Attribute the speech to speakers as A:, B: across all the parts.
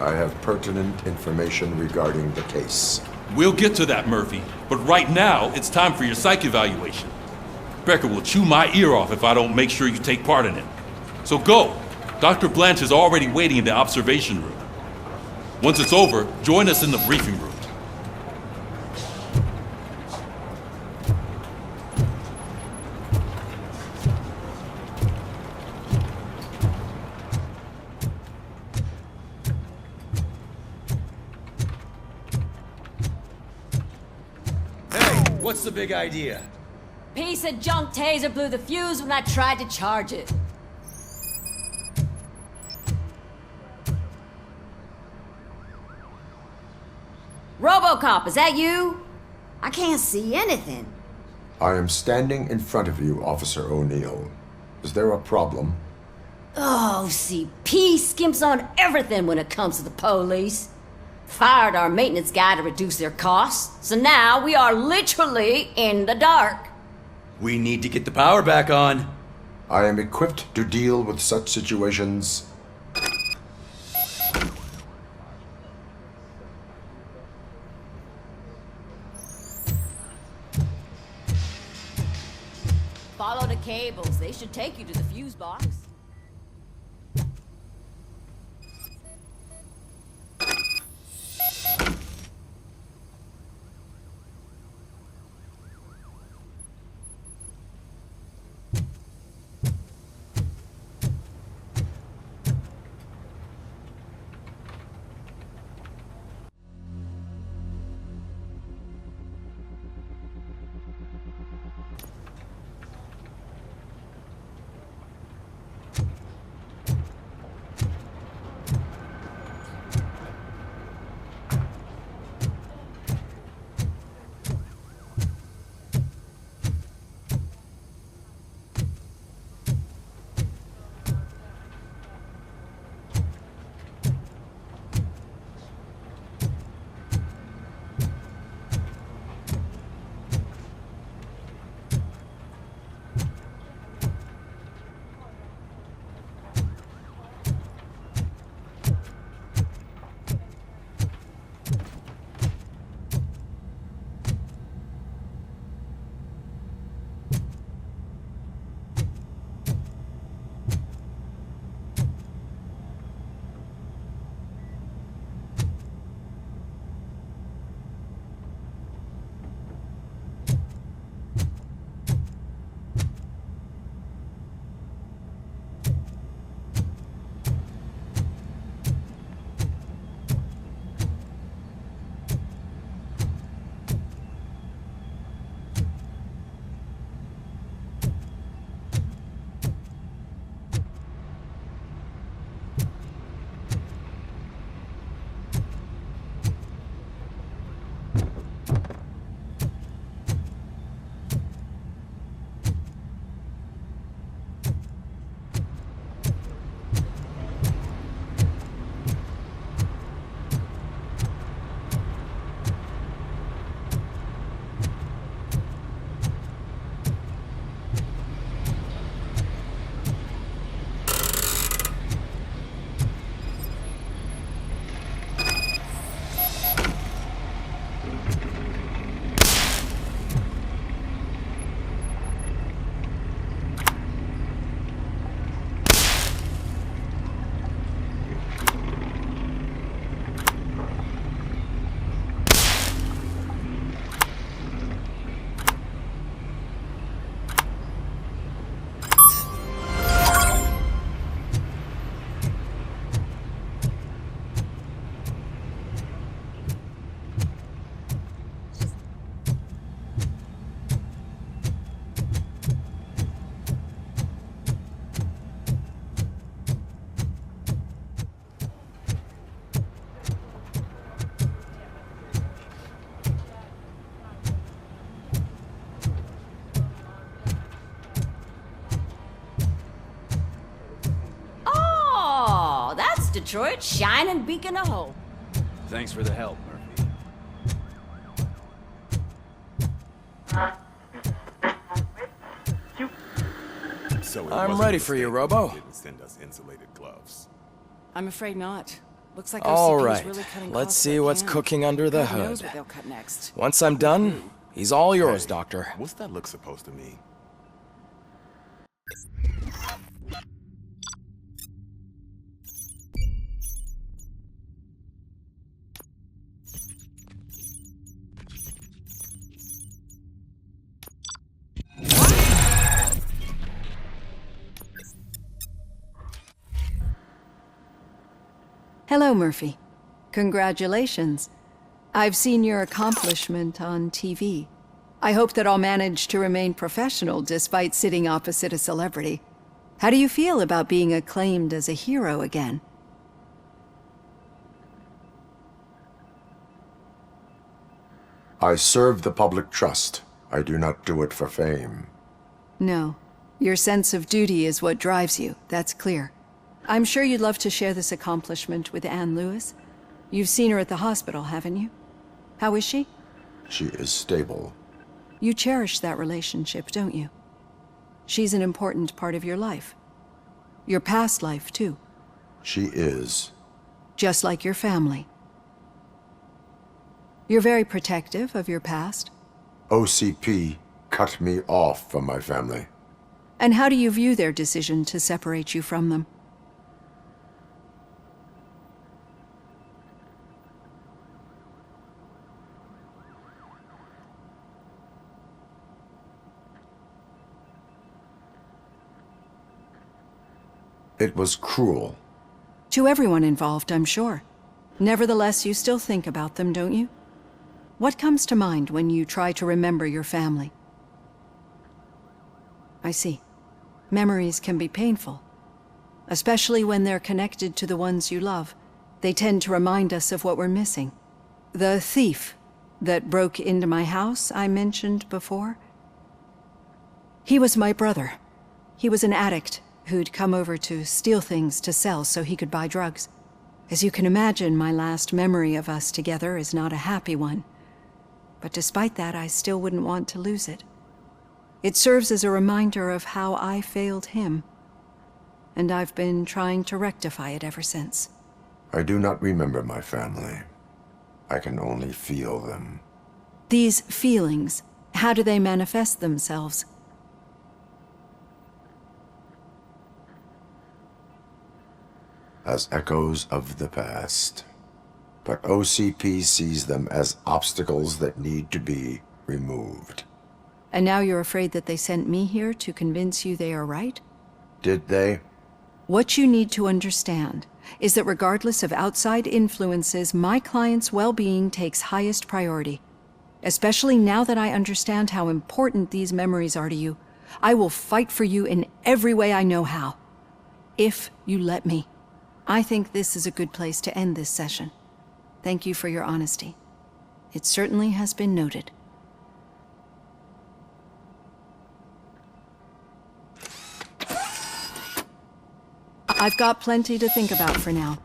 A: I have pertinent information regarding the case.
B: We'll get to that, Murphy. But right now, it's time for your psych evaluation. Becker will chew my ear off if I don't make sure you take part in it. So go. Dr. Blanche is already waiting in the observation room. Once it's over, join us in the briefing room.
C: What's the big idea?
D: Piece of junk taser blew the fuse when I tried to charge it. RoboCop, is that you? I can't see anything.
A: I am standing in front of you, Officer O'Neill. Is there a problem?
D: Oh, CP skimps on everything when it comes to the police. Fired our maintenance guy to reduce their costs, so now we are literally in the dark.
C: We need to get the power back on.
A: I am equipped to deal with such situations.
D: Follow the cables. They should take you to the fuse box. Detroit's shining beacon of hope.
C: Thanks for the help, Murphy.
E: So
C: I'm ready for you, Robo.
E: Didn't send us insulated gloves.
F: I'm afraid not.
E: Looks like
F: All
E: OCP is
F: right,
E: really cutting
F: let's
E: costs
F: see
E: where it
F: what's
E: can.
F: cooking under the
E: Who knows
F: hood.
E: what they'll cut next.
F: Once I'm done, he's all yours, Doctor.
G: What's that look supposed to mean?
H: Hello, Murphy. Congratulations. I've seen your accomplishment on TV. I hope that I'll manage to remain professional despite sitting opposite a celebrity. How do you feel about being acclaimed as a hero again?
A: I serve the public trust. I do not do it for fame.
H: No. Your sense of duty is what drives you, that's clear. I'm sure you'd love to share this accomplishment with Anne Lewis. You've seen her at the hospital, haven't you? How is she?
A: She is stable.
H: You cherish that relationship, don't you? She's an important part of your life. Your past life, too.
A: She is.
H: Just like your family. You're very protective of your past.
A: OCP cut me off from my family.
H: And how do you view their decision to separate you from them?
A: It was cruel.
H: To everyone involved, I'm sure. Nevertheless, you still think about them, don't you? What comes to mind when you try to remember your family? I see. Memories can be painful, especially when they're connected to the ones you love. They tend to remind us of what we're missing. The thief that broke into my house I mentioned before? He was my brother. He was an addict who'd come over to steal things to sell so he could buy drugs. As you can imagine, my last memory of us together is not a happy one. But despite that, I still wouldn't want to lose it. It serves as a reminder of how I failed him. And I've been trying to rectify it ever since.
A: I do not remember my family. I can only feel them.
H: These feelings, how do they manifest themselves?
A: As echoes of the past. But OCP sees them as obstacles that need to be removed.
H: And now you're afraid that they sent me here to convince you they are right?
A: Did they?
H: What you need to understand is that regardless of outside influences, my client's well-being takes highest priority. Especially now that I understand how important these memories are to you, I will fight for you in every way I know how. If you let me. I think this is a good place to end this session. Thank you for your honesty. It certainly has been noted. I've got plenty to think about for now.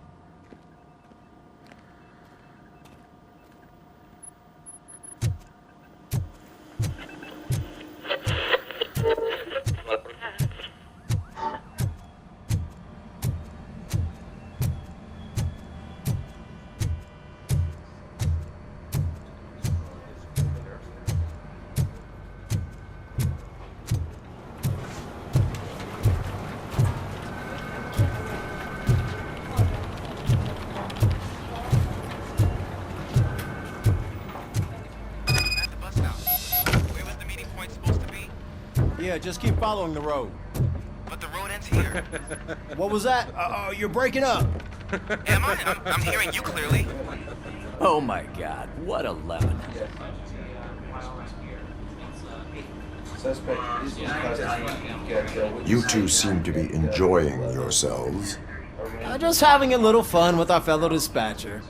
I: Yeah, just keep following the road.
J: But the road ends here.
I: What was that? You're breaking up.
J: Am I? I'm hearing you clearly.
C: Oh my god, what a lemon.
A: You two seem to be enjoying yourselves.
I: Just having a little fun with our fellow dispatcher.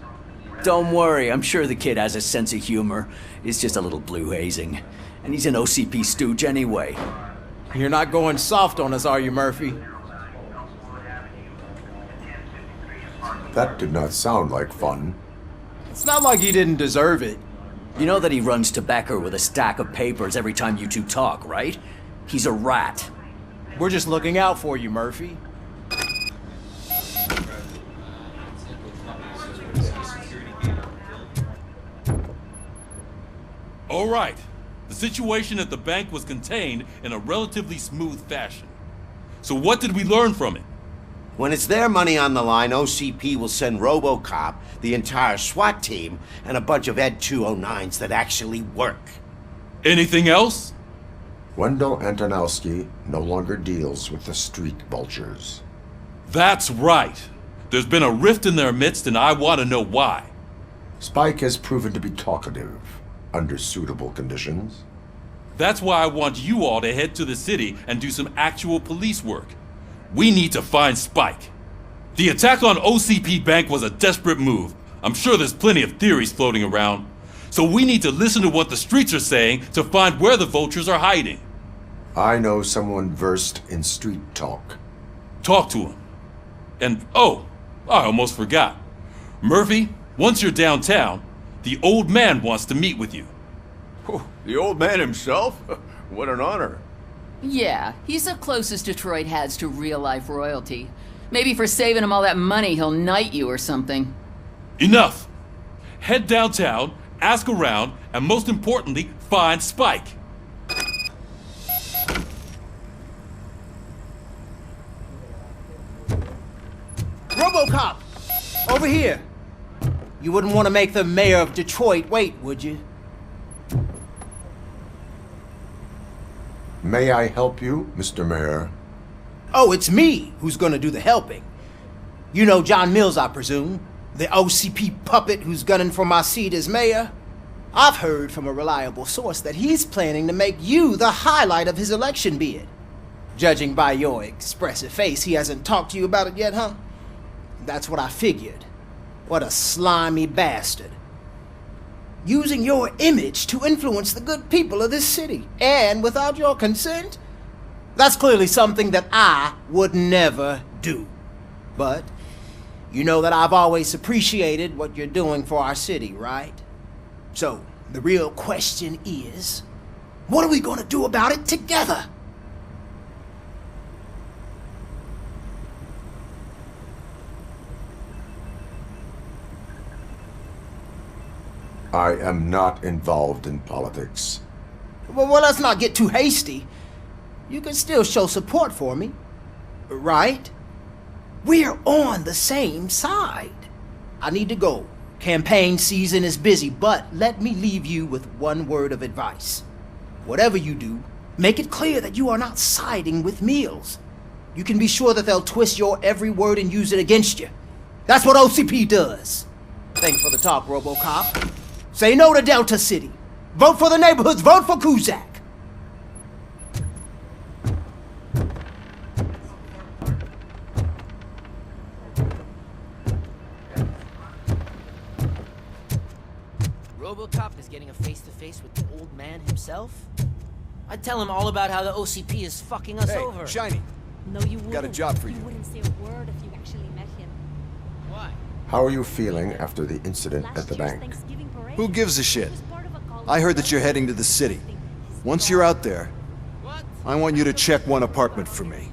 C: Don't worry, I'm sure the kid has a sense of humor. It's just a little blue hazing. And he's an OCP stooge anyway.
I: You're not going soft on us, are you, Murphy?
A: That did not sound like fun.
I: It's not like he didn't deserve it.
C: You know that he runs to Becker with a stack of papers every time you two talk, right? He's a rat.
I: We're just looking out for you, Murphy.
B: All right. The situation at the bank was contained in a relatively smooth fashion. So what did we learn from it?
E: When it's their money on the line, OCP will send RoboCop, the entire SWAT team, and a bunch of Ed 209s that actually work.
B: Anything else?
A: Wendell Antonowski no longer deals with the street vultures.
B: That's right. There's been a rift in their midst, and I want to know why.
A: Spike has proven to be talkative, under suitable conditions.
B: That's why I want you all to head to the city and do some actual police work. We need to find Spike. The attack on OCP Bank was a desperate move. I'm sure there's plenty of theories floating around. So we need to listen to what the streets are saying to find where the vultures are hiding.
A: I know someone versed in street talk.
B: Talk to him. And, oh, I almost forgot. Murphy, once you're downtown, the old man wants to meet with you.
G: Oh, the old man himself? What an honor.
K: Yeah, he's the closest Detroit has to real-life royalty. Maybe for saving him all that money, he'll knight you or something.
B: Enough! Head downtown, ask around, and most importantly, find Spike.
I: RoboCop! Over here! You wouldn't want to make the mayor of Detroit wait, would you?
A: May I help you, Mr. Mayor?
I: Oh, it's me who's gonna do the helping. You know John Mills, I presume? The OCP puppet who's gunning for my seat as mayor? I've heard from a reliable source that he's planning to make you the highlight of his election bid. Judging by your expressive face, he hasn't talked to you about it yet, huh? That's what I figured. What a slimy bastard. Using your image to influence the good people of this city, and without your consent? That's clearly something that I would never do. But you know that I've always appreciated what you're doing for our city, right? So, the real question is, what are we gonna do about it together?
A: I am not involved in politics.
I: Well, let's not get too hasty. You can still show support for me, right? We're on the same side. I need to go. Campaign season is busy, but let me leave you with one word of advice. Whatever you do, make it clear that you are not siding with Mills. You can be sure that they'll twist your every word and use it against you. That's what OCP does. Thanks for the talk, RoboCop. Say no to Delta City. Vote for the neighborhoods. Vote for Kuzak.
L: RoboCop is getting a face-to-face with the old man himself? I'd tell him all about how the OCP is fucking us over.
G: Shiny.
M: No, you wouldn't.
G: Got a job for you.
M: You wouldn't say a word if you actually met him.
L: Why?
A: How are you feeling after the incident at the bank?
G: Who gives a shit? I heard that you're heading to the city. Once you're out there, I want you to check one apartment for me.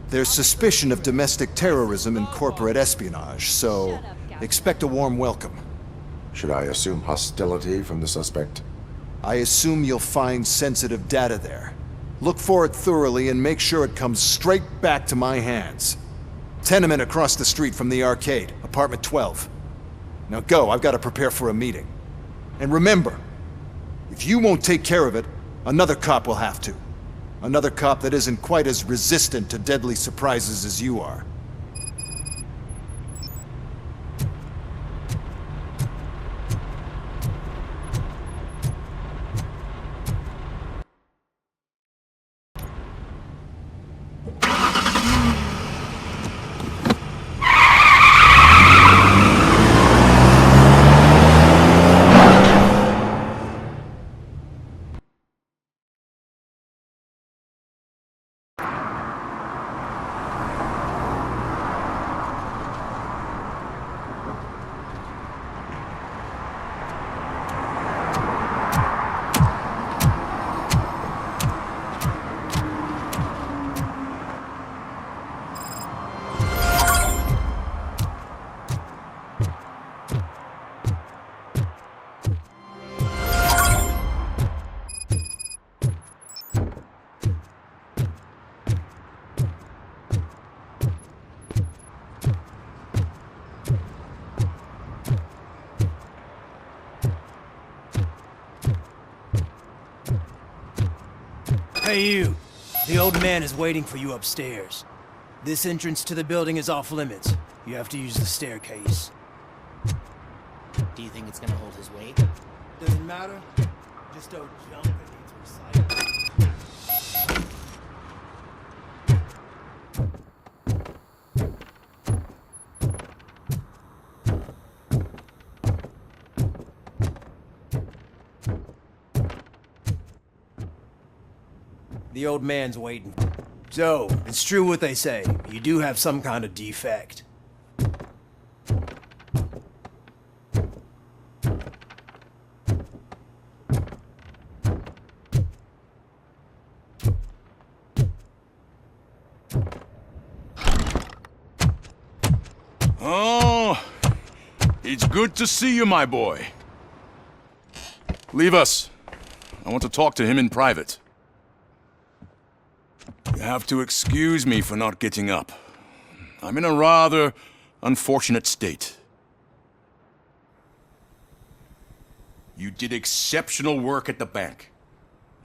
G: There's suspicion of domestic terrorism and corporate espionage, so expect a warm welcome.
A: Should I assume hostility from the suspect?
G: I assume you'll find sensitive data there. Look for it thoroughly and make sure it comes straight back to my hands. Tenement across the street from the arcade, apartment 12. Now go, I've got to prepare for a meeting. And remember, if you won't take care of it, another cop will have to. Another cop that isn't quite as resistant to deadly surprises as you are.
I: Hey, you. The old man is waiting for you upstairs. This entrance to the building is off limits. You have to use the staircase.
L: Do you think it's gonna hold his weight?
I: Doesn't matter. Just don't jump and needs recycling. The old man's waiting. So, it's true what they say. You do have some kind of defect.
N: Oh, it's good to see you, my boy. Leave us. I want to talk to him in private. You have to excuse me for not getting up. I'm in a rather unfortunate state. You did exceptional work at the bank.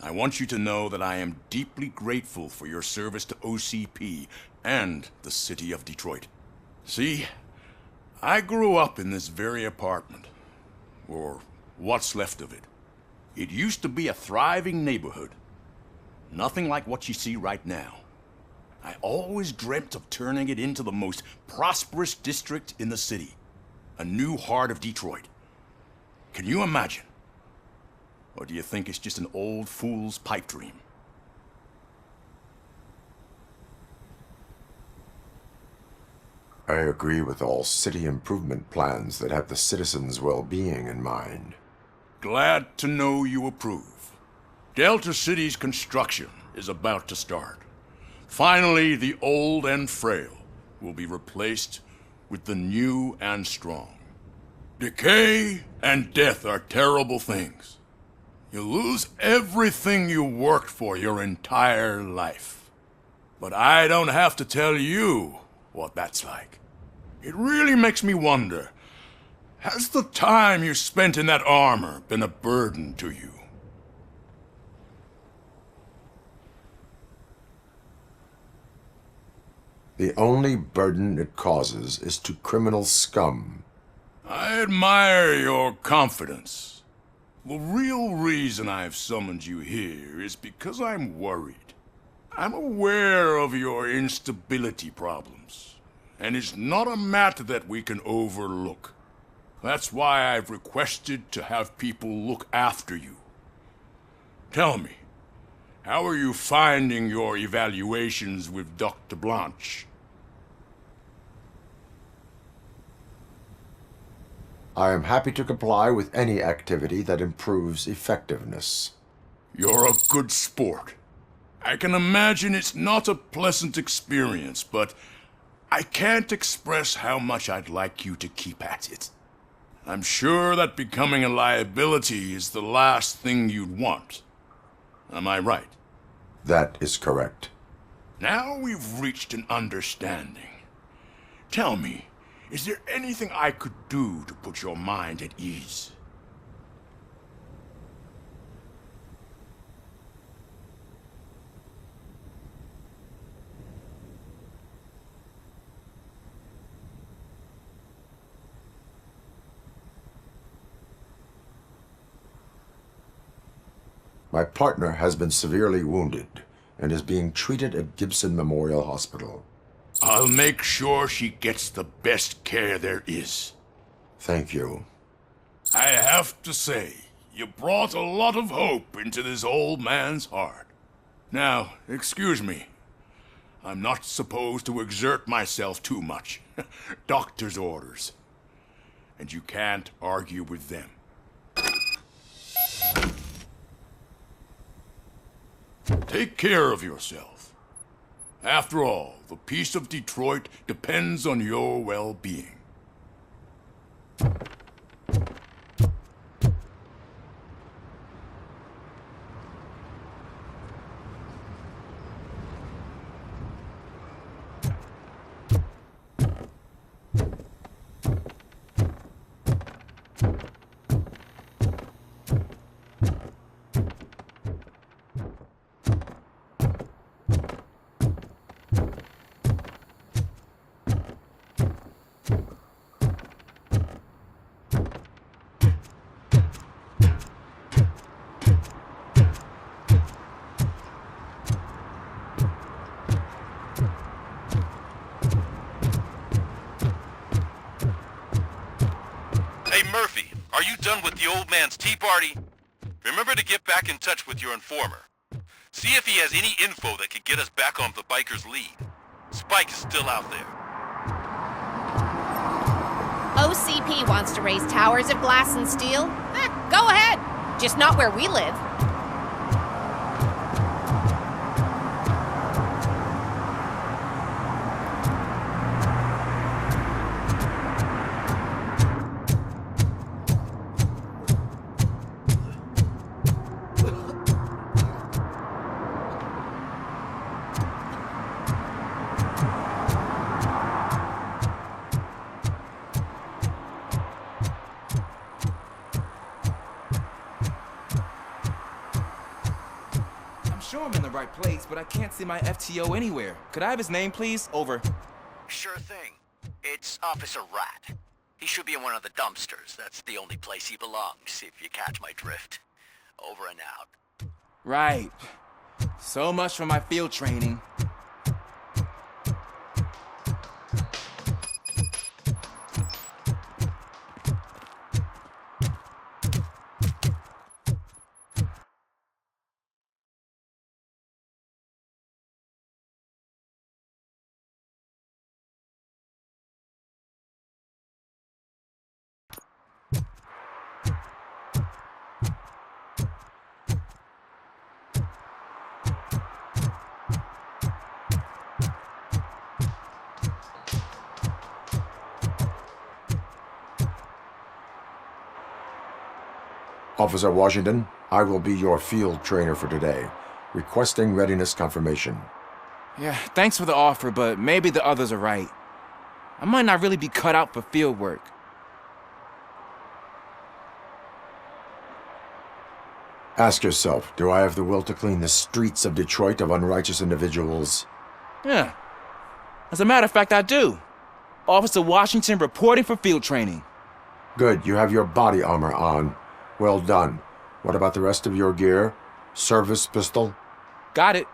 N: I want you to know that I am deeply grateful for your service to OCP and the city of Detroit. See, I grew up in this very apartment, or what's left of it. It used to be a thriving neighborhood. Nothing like what you see right now. I always dreamt of turning it into the most prosperous district in the city. A new heart of Detroit. Can you imagine? Or do you think it's just an old fool's pipe dream?
A: I agree with all city improvement plans that have the citizens' well-being in mind.
N: Glad to know you approve. Delta City's construction is about to start. Finally, the old and frail will be replaced with the new and strong. Decay and death are terrible things. You lose everything you worked for your entire life. But I don't have to tell you what that's like. It really makes me wonder, has the time you spent in that armor been a burden to you?
A: The only burden it causes is to criminal scum.
N: I admire your confidence. The real reason I've summoned you here is because I'm worried. I'm aware of your instability problems, and it's not a matter that we can overlook. That's why I've requested to have people look after you. Tell me, how are you finding your evaluations with Dr. Blanche?
A: I am happy to comply with any activity that improves effectiveness.
N: You're a good sport. I can imagine it's not a pleasant experience, but I can't express how much I'd like you to keep at it. I'm sure that becoming a liability is the last thing you'd want. Am I right?
A: That is correct.
N: Now we've reached an understanding. Tell me, is there anything I could do to put your mind at ease?
A: My partner has been severely wounded and is being treated at Gibson Memorial Hospital.
N: I'll make sure she gets the best care there is.
A: Thank you.
N: I have to say, you brought a lot of hope into this old man's heart. Now, excuse me. I'm not supposed to exert myself too much. Doctor's orders. And you can't argue with them. Take care of yourself. After all, the peace of Detroit depends on your well-being.
B: done with the old man's tea party, remember to get back in touch with your informer. See if he has any info that could get us back on the biker's lead. Spike is still out there.
M: OCP wants to raise towers of glass and steel? Go ahead. Just not where we live.
F: Sure I'm in the right place, but I can't see my FTO anywhere. Could I have his name, please? Over.
C: Sure thing. It's Officer Rat. He should be in one of the dumpsters. That's the only place he belongs, if you catch my drift. Over and out.
F: Right. So much for my field training.
A: Officer Washington, I will be your field trainer for today. Requesting readiness confirmation.
F: Yeah, thanks for the offer, but maybe the others are right. I might not really be cut out for field work.
A: Ask yourself, do I have the will to clean the streets of Detroit of unrighteous individuals?
F: Yeah. As a matter of fact, I do. Officer Washington reporting for field training.
A: Good, you have your body armor on. Well done. What about the rest of your gear? Service pistol?
F: Got it.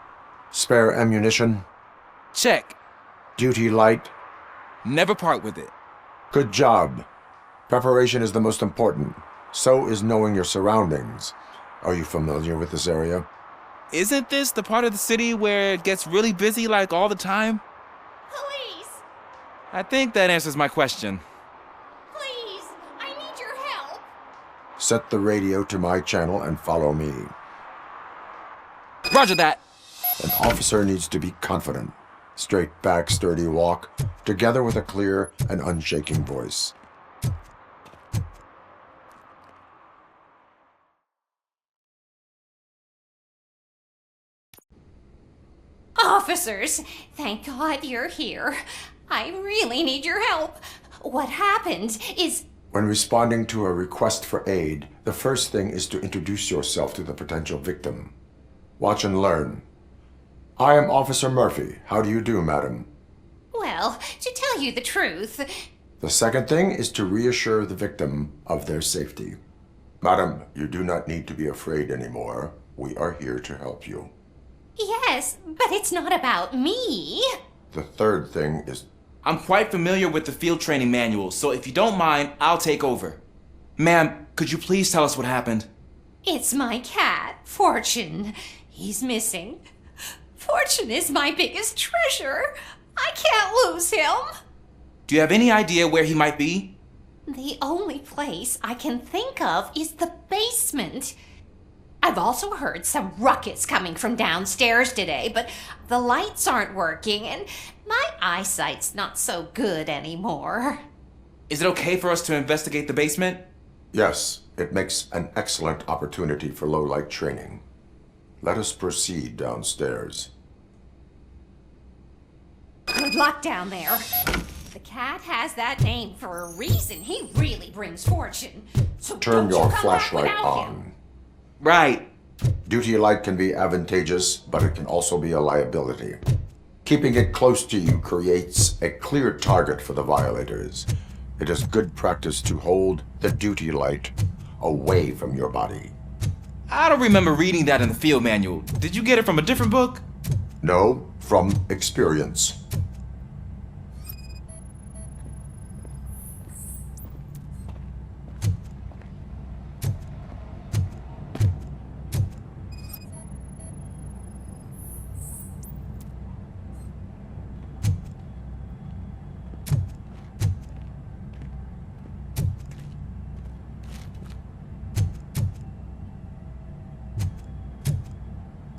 A: Spare ammunition?
F: Check.
A: Duty light?
F: Never part with it.
A: Good job. Preparation is the most important. So is knowing your surroundings. Are you familiar with this area?
F: Isn't this the part of the city where it gets really busy like all the time?
M: Police!
F: I think that answers my question.
M: Please! I need your help!
A: Set the radio to my channel and follow me.
F: Roger that.
A: An officer needs to be confident. Straight back, sturdy walk, together with a clear and unshaking voice.
M: Officers, thank God you're here. I really need your help. What happened is...
A: When responding to a request for aid, the first thing is to introduce yourself to the potential victim. Watch and learn. I am Officer Murphy. How do you do, madam?
M: Well, to tell you the truth...
A: The second thing is to reassure the victim of their safety. Madam, you do not need to be afraid anymore. We are here to help you.
M: Yes, but it's not about me.
A: The third thing is...
F: I'm quite familiar with the field training manual, so if you don't mind, I'll take over. Ma'am, could you please tell us what happened?
M: It's my cat, Fortune. He's missing. Fortune is my biggest treasure. I can't lose him.
F: Do you have any idea where he might be?
M: The only place I can think of is the basement. I've also heard some ruckus coming from downstairs today, but the lights aren't working and my eyesight's not so good anymore.
F: Is it okay for us to investigate the basement?
A: Yes, it makes an excellent opportunity for low-light training. Let us proceed downstairs.
M: Good luck down there. The cat has that name for a reason. He really brings fortune. So
A: Turn
M: don't
A: your
M: you come back
A: flashlight
M: without
A: on.
M: him.
F: Right.
A: Duty light can be advantageous, but it can also be a liability. Keeping it close to you creates a clear target for the violators. It is good practice to hold the duty light away from your body.
F: I don't remember reading that in the field manual. Did you get it from a different book?
A: No, from experience.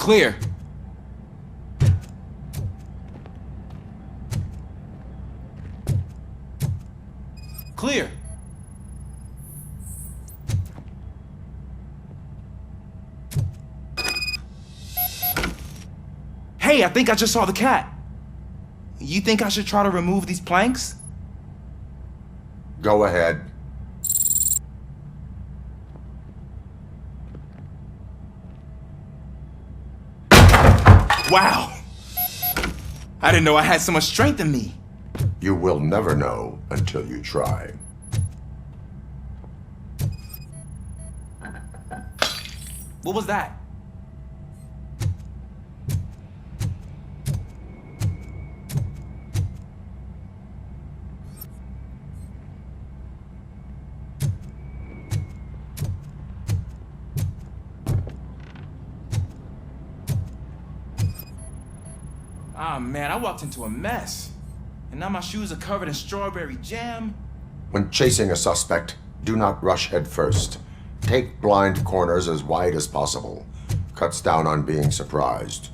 F: Clear. Clear. Hey, I think I just saw the cat. You think I should try to remove these planks?
A: Go ahead.
F: Wow! I didn't know I had so much strength in me.
A: You will never know until you try.
F: What was that? Ah, man, I walked into a mess. And now my shoes are covered in strawberry jam.
A: When chasing a suspect, do not rush head first. Take blind corners as wide as possible. Cuts down on being surprised.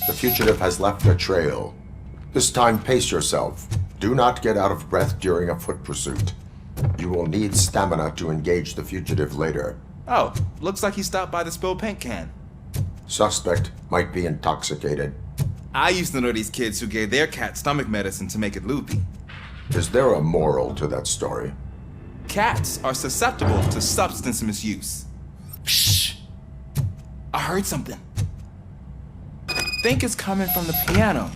A: The fugitive has left a trail. This time, pace yourself. Do not get out of breath during a foot pursuit. You will need stamina to engage the fugitive later.
F: Oh, looks like he stopped by the spilled paint can.
A: Suspect might be intoxicated.
F: I used to know these kids who gave their cat stomach medicine to make it loopy.
A: Is there a moral to that story?
F: Cats are susceptible to substance misuse. Shh! I heard something. I think it's coming from the piano.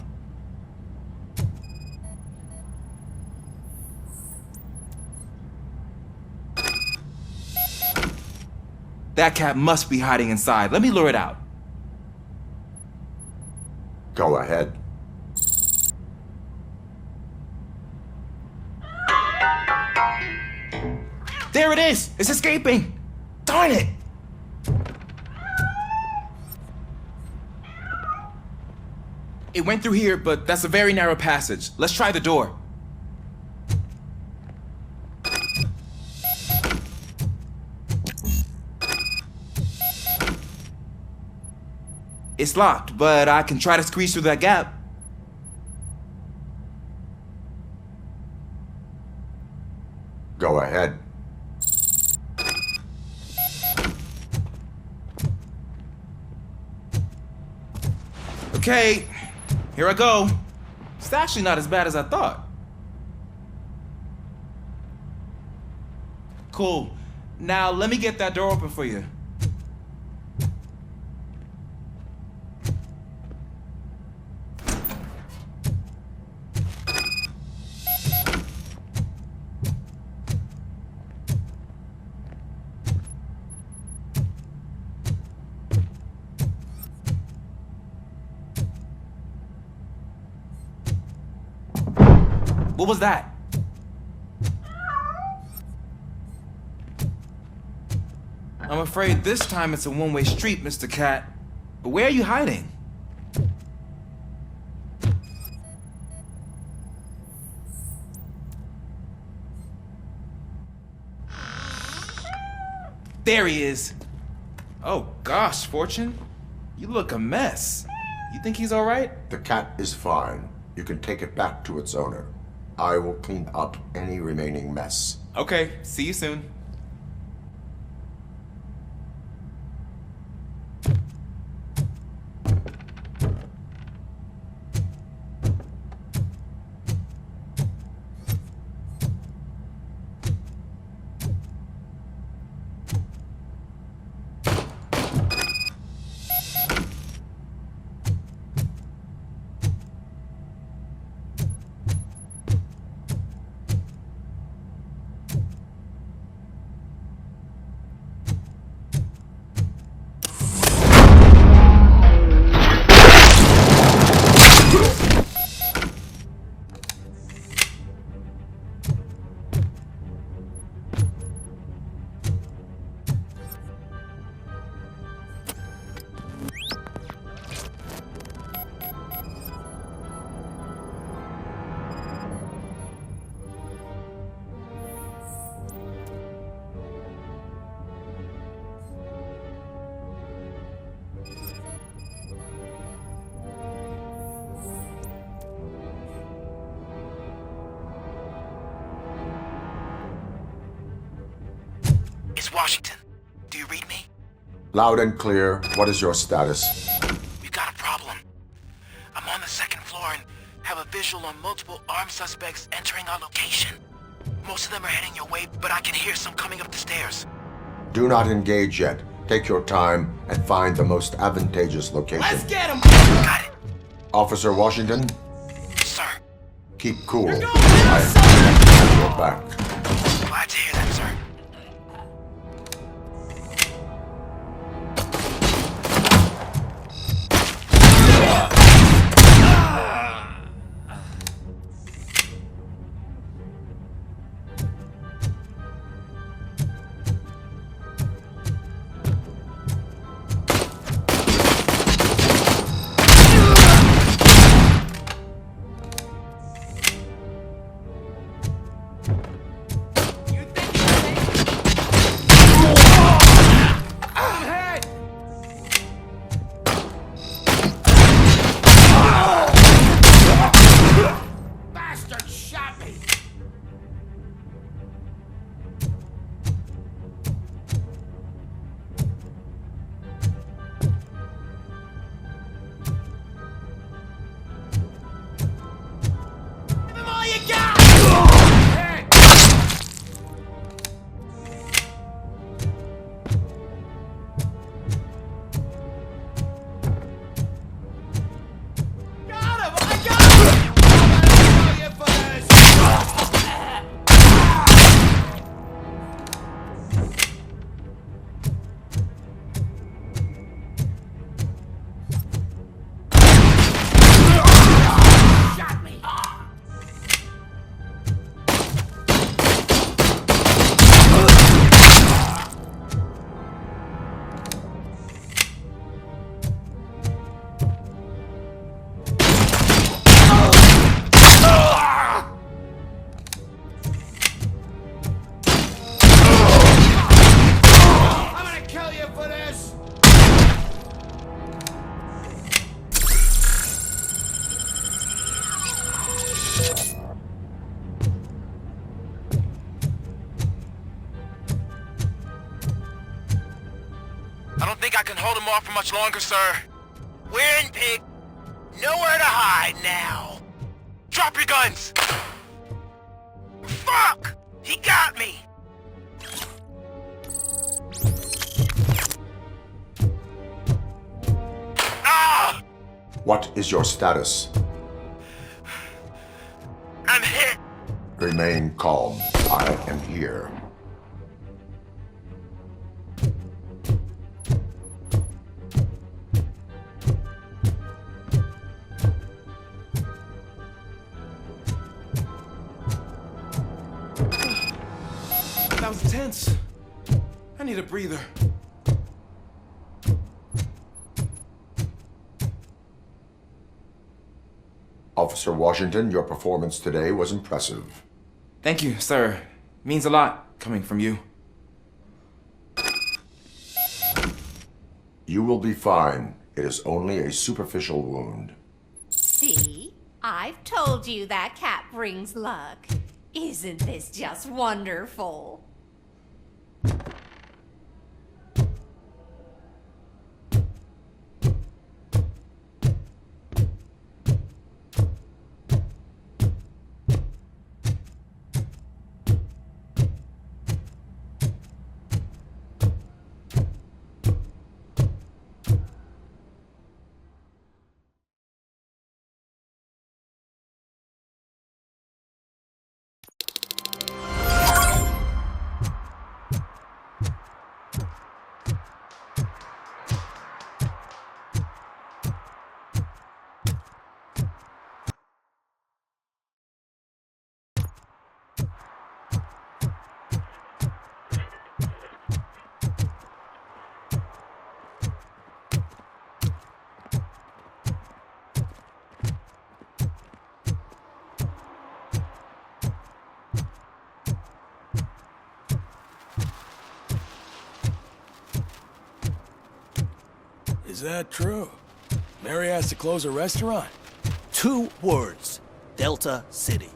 F: That cat must be hiding inside. Let me lure it out.
A: Go ahead.
F: There it is! It's escaping! Darn it! It went through here, but that's a very narrow passage. Let's try the door. It's locked, but I can try to squeeze through that gap.
A: Go ahead.
F: Okay, here I go. It's actually not as bad as I thought. Cool. Now let me get that door open for you. What was that? I'm afraid this time it's a one-way street, Mr. Cat. But where are you hiding? There he is. Oh gosh, Fortune. You look a mess. You think he's all right?
A: The cat is fine. You can take it back to its owner. I will clean up any remaining mess.
F: Okay, see you soon.
A: Loud and clear. What is your status?
J: We got a problem. I'm on the second floor and have a visual on multiple armed suspects entering our location. Most of them are heading your way, but I can hear some coming up the stairs.
A: Do not engage yet. Take your time and find the most advantageous location.
I: Let's get him!
J: Got it.
A: Officer Washington,
J: Sir.
A: keep cool. I have your back.
J: Glad to hear that, sir. I don't think I can hold him off for much longer, sir. We're in, pig. Nowhere to hide now. Drop your guns! Fuck! He got me! Ah!
A: What is your status?
J: I'm hit!
A: Remain calm. I am here.
F: That was tense. I need a breather.
A: Officer Washington, your performance today was impressive.
F: Thank you, sir. Means a lot coming from you.
A: You will be fine. It is only a superficial wound.
M: See? I've told you that cat brings luck. Isn't this just wonderful?
O: Is that true? Mary has to close a restaurant?
L: 2 words. Delta City.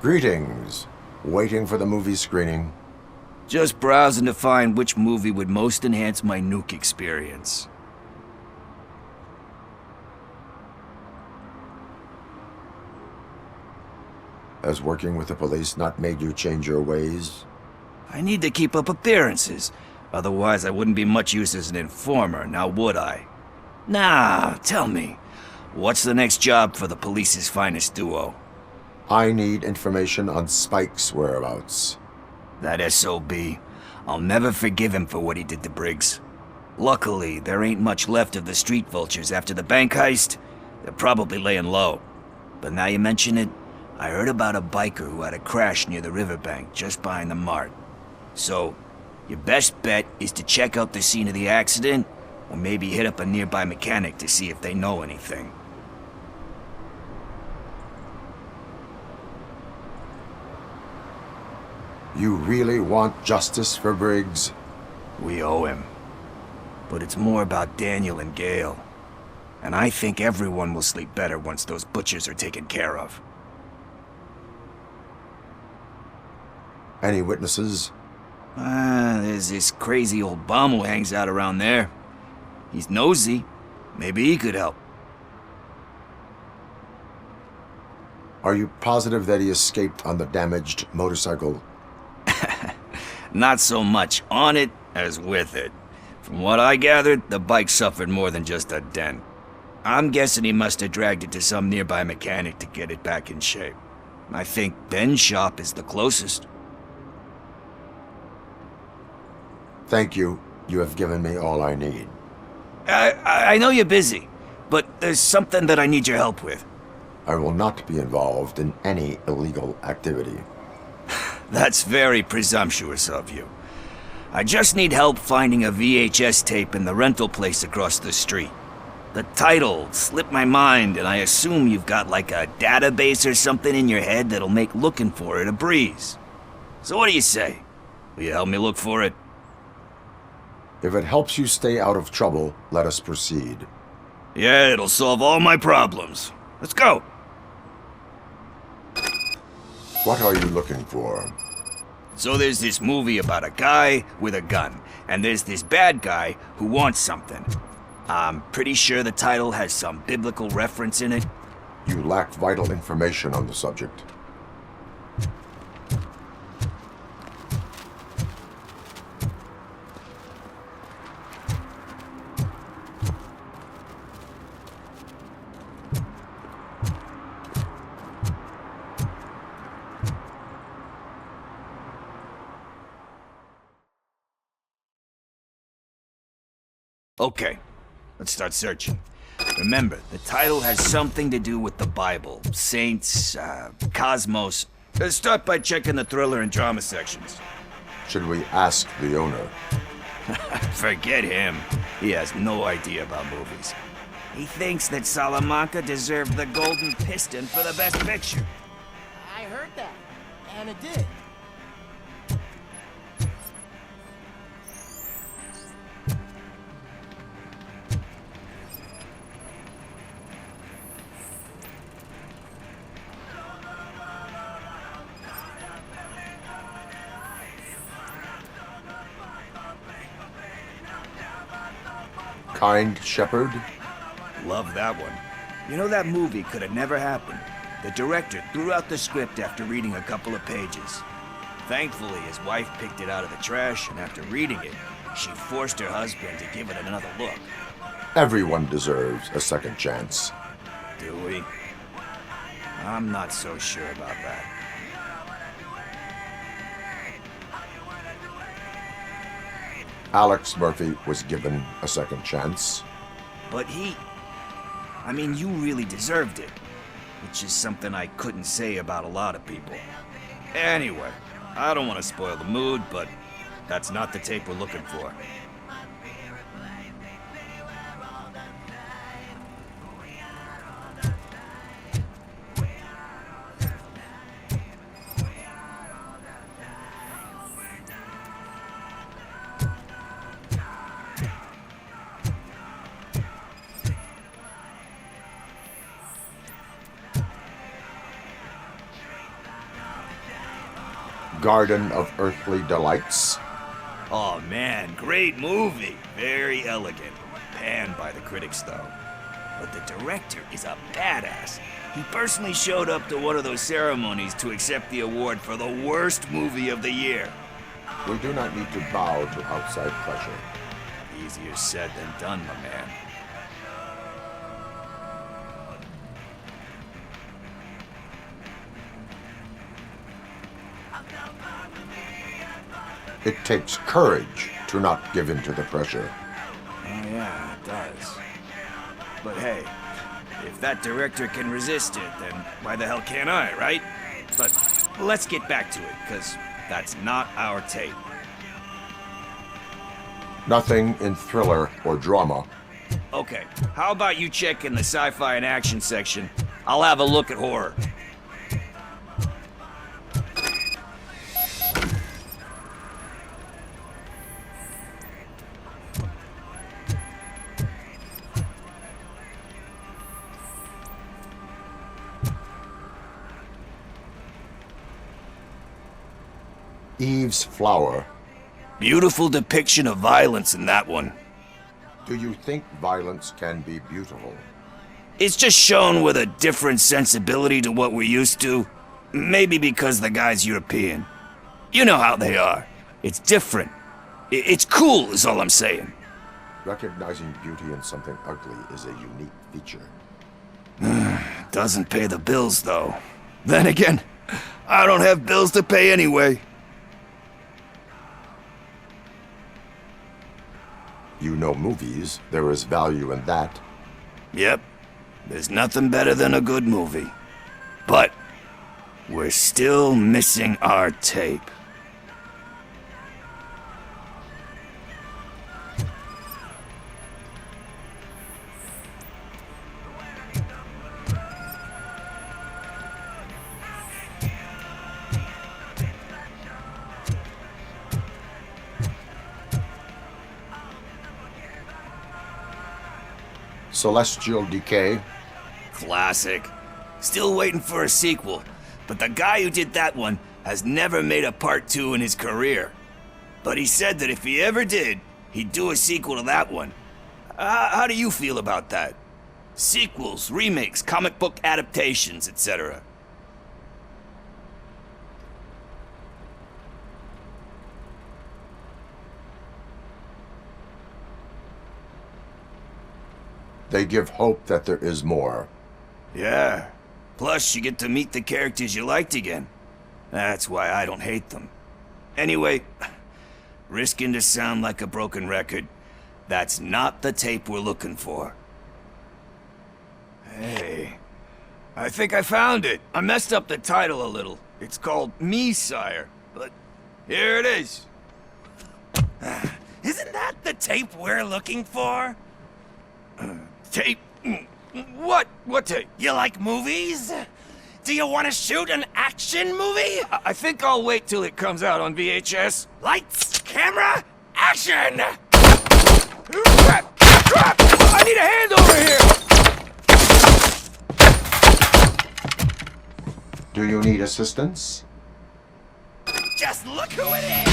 A: Greetings. Waiting for the movie screening?
P: Just browsing to find which movie would most enhance my nuke experience.
A: Has working with the police not made you change your ways?
P: I need to keep up appearances. Otherwise, I wouldn't be much use as an informer, now would I? Nah, tell me. What's the next job for the police's finest duo?
A: I need information on Spike's whereabouts.
P: That SOB. I'll never forgive him for what he did to Briggs. Luckily, there ain't much left of the street vultures after the bank heist. They're probably laying low. But now you mention it, I heard about a biker who had a crash near the riverbank just behind the mart. So, your best bet is to check out the scene of the accident, or maybe hit up a nearby mechanic to see if they know anything.
A: You really want justice for Briggs?
P: We owe him. But it's more about Daniel and Gale. And I think everyone will sleep better once those butchers are taken care of.
A: Any witnesses?
P: There's this crazy old bum who hangs out around there. He's nosy. Maybe he could help.
A: Are you positive that he escaped on the damaged motorcycle?
P: Not so much on it as with it. From what I gathered, the bike suffered more than just a dent. I'm guessing he must have dragged it to some nearby mechanic to get it back in shape. I think Ben's shop is the closest.
A: Thank you. You have given me all I need.
P: I know you're busy, but there's something that I need your help with.
A: I will not be involved in any illegal activity.
P: That's very presumptuous of you. I just need help finding a VHS tape in the rental place across the street. The title slipped my mind, and I assume you've got like a database or something in your head that'll make looking for it a breeze. So what do you say? Will you help me look for it?
A: If it helps you stay out of trouble, let us proceed.
P: Yeah, it'll solve all my problems. Let's go!
A: What are you looking for?
P: So there's this movie about a guy with a gun, and there's this bad guy who wants something. I'm pretty sure the title has some biblical reference in it.
A: You lack vital information on the subject.
P: Okay, let's start searching. Remember, the title has something to do with the Bible, saints, cosmos. Let's start by checking the thriller and drama sections.
A: Should we ask the owner?
P: Forget him. He has no idea about movies. He thinks that Salamanca deserved the Golden Piston for the Best Picture.
L: I heard that, and it did.
A: Kind Shepherd?
P: Love that one. You know, that movie could have never happened. The director threw out the script after reading a couple of pages. Thankfully, his wife picked it out of the trash, and after reading it, she forced her husband to give it another look.
A: Everyone deserves a second chance.
P: Do we? I'm not so sure about that.
A: Alex Murphy was given a second chance.
P: But I mean, you really deserved it. Which is something I couldn't say about a lot of people. Anyway, I don't want to spoil the mood, but that's not the tape we're looking for.
A: Garden of Earthly Delights?
P: Oh man, great movie. Very elegant. Panned by the critics though. But the director is a badass. He personally showed up to one of those ceremonies to accept the award for the worst movie of the year.
A: We do not need to bow to outside pressure.
P: Easier said than done, my man.
A: It takes courage to not give in to the pressure.
P: Oh yeah, it does. But hey, if that director can resist it, then why the hell can't I, right? But let's get back to it, because that's not our tape.
A: Nothing in thriller or drama.
P: Okay, how about you check in the sci-fi and action section? I'll have a look at horror.
A: Eve's Flower.
P: Beautiful depiction of violence in that one.
A: Do you think violence can be beautiful?
P: It's just shown with a different sensibility to what we're used to. Maybe because the guy's European. You know how they are. It's different. It's cool is all I'm saying.
A: Recognizing beauty in something ugly is a unique feature.
P: Doesn't pay the bills, though. Then again, I don't have bills to pay anyway.
A: You know movies. There is value in that.
P: Yep. There's nothing better than a good movie. But we're still missing our tape.
A: Celestial Decay.
P: Classic. Still waiting for a sequel, but the guy who did that one has never made a part 2 in his career. But he said that if he ever did, he'd do a sequel to that one. How do you feel about that? Sequels, remakes, comic book adaptations, etc.
A: They give hope that there is more.
P: Yeah. Plus, you get to meet the characters you liked again. That's why I don't hate them. Anyway, risking to sound like a broken record, that's not the tape we're looking for. Hey, I think I found it. I messed up the title a little. It's called Me, Sire, but here it is.
J: Isn't that the tape we're looking for?
P: Tape? What? What tape?
J: You like movies? Do you want to shoot an action movie?
P: I think I'll wait till it comes out on VHS.
J: Lights, camera, action!
P: Crap! Crap! I need a hand over here!
A: Do you need assistance?
J: Just look who it is!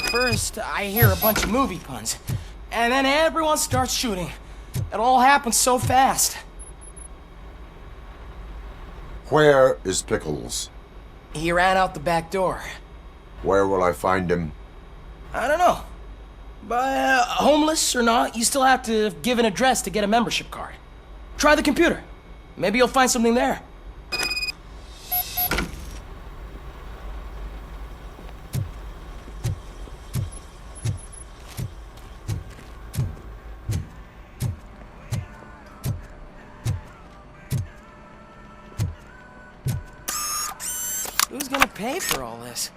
L: First, I hear a bunch of movie puns, and then everyone starts shooting. It all happens so fast.
A: Where is Pickles?
L: He ran out the back door.
A: Where will I find him?
L: I don't know. But homeless or not, you still have to give an address to get a membership card. Try the computer. Maybe you'll find something there. Who's gonna pay for all this?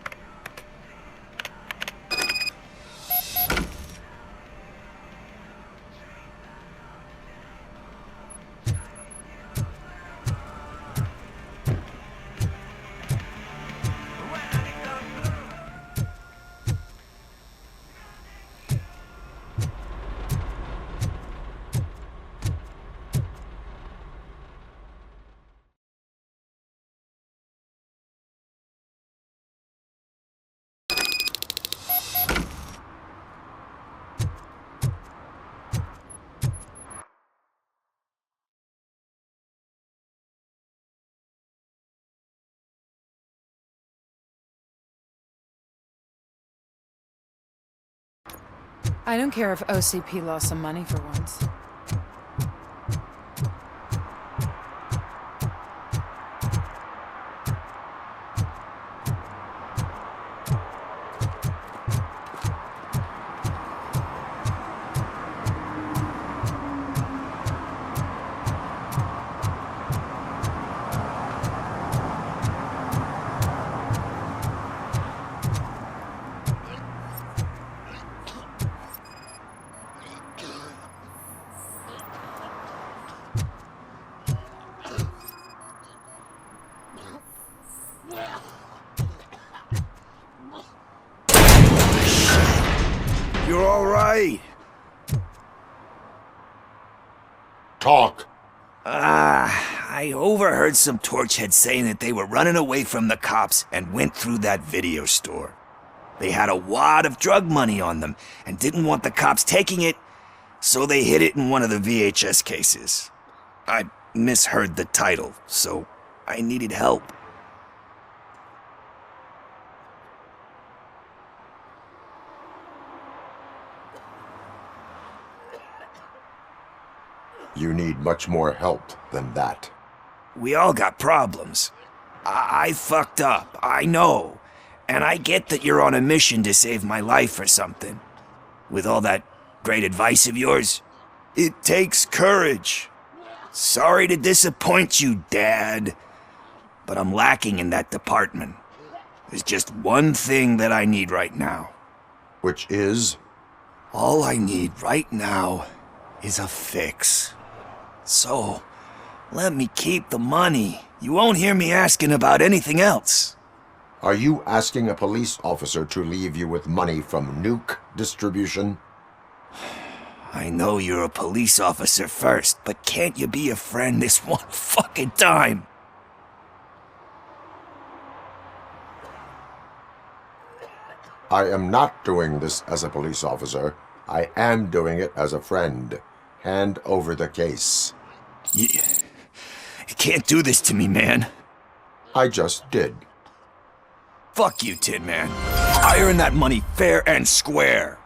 Q: I don't care if OCP lost some money for once.
P: You're all right.
A: Talk.
P: I overheard some torchheads saying that they were running away from the cops and went through that video store. They had a wad of drug money on them and didn't want the cops taking it, so they hid it in one of the VHS cases. I misheard the title, so I needed help.
A: You need much more help than that.
P: We all got problems. I fucked up, I know. And I get that you're on a mission to save my life or something. With all that great advice of yours, it takes courage. Sorry to disappoint you, Dad. But I'm lacking in that department. There's just one thing that I need right now.
A: Which is?
P: All I need right now is a fix. So, let me keep the money. You won't hear me asking about anything else.
A: Are you asking a police officer to leave you with money from nuke distribution?
P: I know you're a police officer first, but can't you be a friend this one fucking time?
A: I am not doing this as a police officer. I am doing it as a friend. Hand over the case.
P: You can't do this to me, man.
A: I just did.
P: Fuck you, Tin Man. I earned that money fair and square.